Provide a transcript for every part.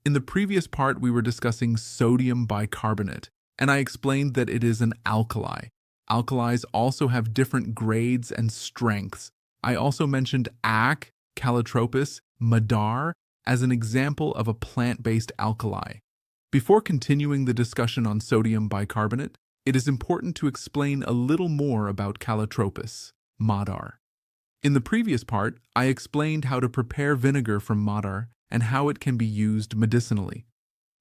In the previous part, we were discussing sodium bicarbonate, and I explained that it is an alkali. Alkalis also have different grades and strengths. I also mentioned Calotropis, Madar, as an example of a plant-based alkali. Before continuing the discussion on sodium bicarbonate, it is important to explain a little more about Calotropis, Madar. In the previous part, I explained how to prepare vinegar from Madar and how it can be used medicinally.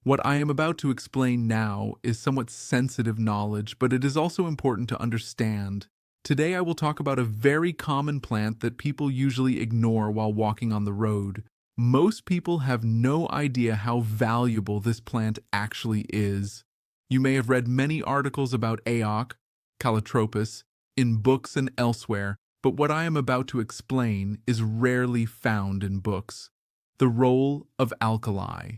What I am about to explain now is somewhat sensitive knowledge, but it is also important to understand. Today I will talk about a very common plant that people usually ignore while walking on the road. Most people have no idea how valuable this plant actually is. You may have read many articles about Calotropis in books and elsewhere, but what I am about to explain is rarely found in books. The role of alkali.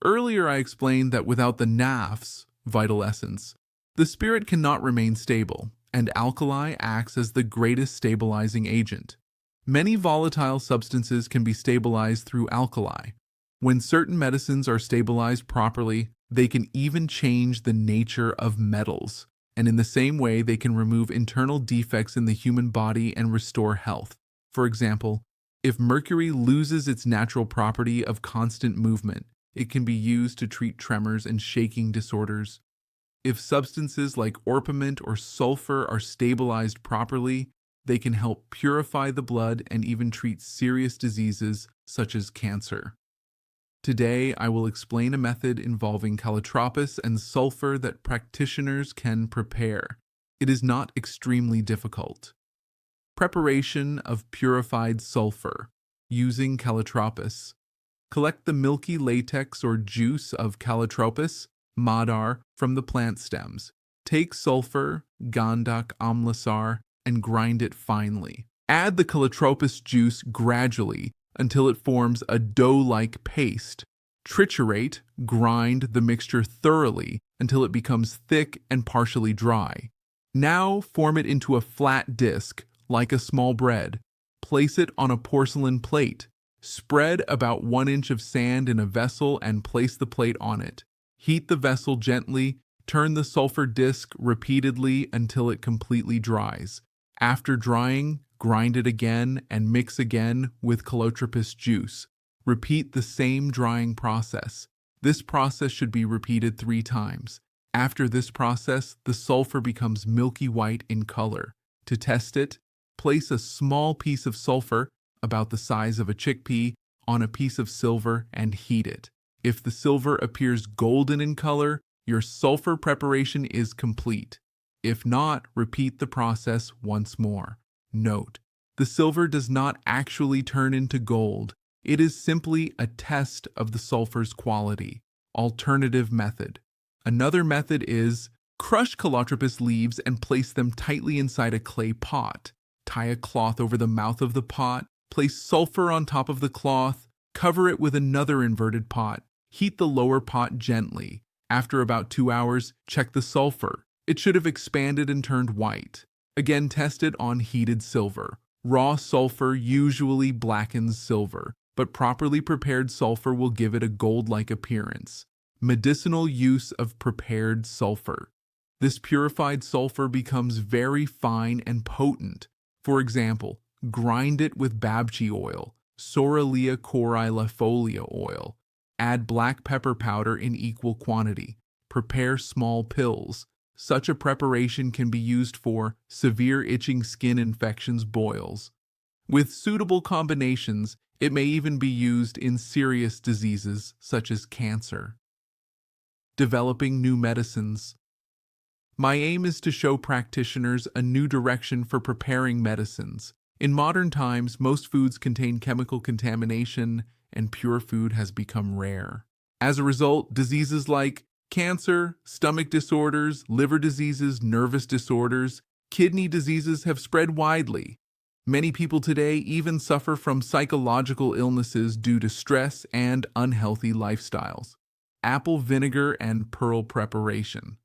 Earlier I explained that without the Nafs, vital essence, the spirit cannot remain stable, and alkali acts as the greatest stabilizing agent. Many volatile substances can be stabilized through alkali. When certain medicines are stabilized properly, they can even change the nature of metals, and in the same way they can remove internal defects in the human body and restore health. For example, if mercury loses its natural property of constant movement, it can be used to treat tremors and shaking disorders. If substances like orpiment or sulfur are stabilized properly, they can help purify the blood and even treat serious diseases such as cancer. Today, I will explain a method involving calotropis and sulfur that practitioners can prepare. It is not extremely difficult. Preparation of purified sulfur using calotropis. Collect the milky latex or juice of Calotropis, Madar, from the plant stems. Take sulfur, gandak amlasar, and grind it finely. Add the Calotropis juice gradually until it forms a dough-like paste. Triturate, grind the mixture thoroughly until it becomes thick and partially dry. Now form it into a flat disc, like a small bread. Place it on a porcelain plate. Spread about 1 inch of sand in a vessel and place the plate on it. Heat the vessel gently, turn the sulfur disc repeatedly until it completely dries. After drying, grind it again and mix again with calotropis juice. Repeat the same drying process. This process should be repeated 3 times. After this process, the sulfur becomes milky white in color. To test it, place a small piece of sulfur, about the size of a chickpea, on a piece of silver and heat it. If the silver appears golden in color, your sulfur preparation is complete. If not, repeat the process once more. Note: the silver does not actually turn into gold. It is simply a test of the sulfur's quality. Alternative method. Another method is crush calotropis leaves and place them tightly inside a clay pot. Tie a cloth over the mouth of the pot. Place sulfur on top of the cloth, cover it with another inverted pot. Heat the lower pot gently. After about 2 hours, check the sulfur. It should have expanded and turned white. Again, test it on heated silver. Raw sulfur usually blackens silver, but properly prepared sulfur will give it a gold-like appearance. Medicinal use of prepared sulfur. This purified sulfur becomes very fine and potent. For example, grind it with babchi oil, Sorrelia corylifolium oil. Add black pepper powder in equal quantity. Prepare small pills. Such a preparation can be used for severe itching skin infections, boils. With suitable combinations, it may even be used in serious diseases such as cancer. Developing new medicines. My aim is to show practitioners a new direction for preparing medicines. In modern times, most foods contain chemical contamination, and pure food has become rare. As a result, diseases like cancer, stomach disorders, liver diseases, nervous disorders, kidney diseases have spread widely. Many people today even suffer from psychological illnesses due to stress and unhealthy lifestyles. Apple vinegar and pearl preparation.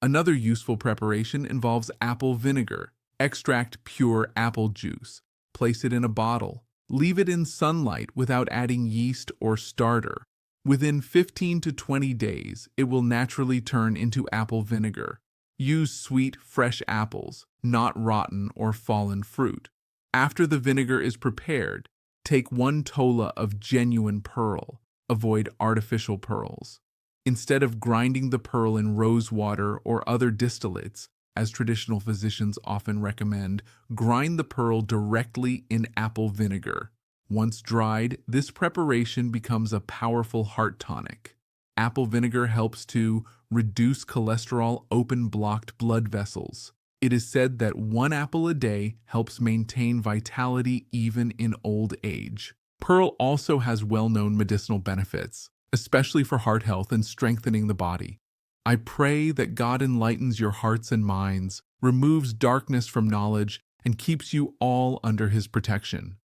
Another useful preparation involves apple vinegar. Extract pure apple juice. Place it in a bottle. Leave it in sunlight without adding yeast or starter. Within 15 to 20 days, it will naturally turn into apple vinegar. Use sweet, fresh apples, not rotten or fallen fruit. After the vinegar is prepared, take 1 tola of genuine pearl. Avoid artificial pearls. Instead of grinding the pearl in rose water or other distillates, as traditional physicians often recommend, grind the pearl directly in apple vinegar. Once dried, this preparation becomes a powerful heart tonic. Apple vinegar helps to reduce cholesterol, open blocked blood vessels. It is said that 1 apple a day helps maintain vitality even in old age. Pearl also has well-known medicinal benefits, especially for heart health and strengthening the body. I pray that God enlightens your hearts and minds, removes darkness from knowledge, and keeps you all under His protection.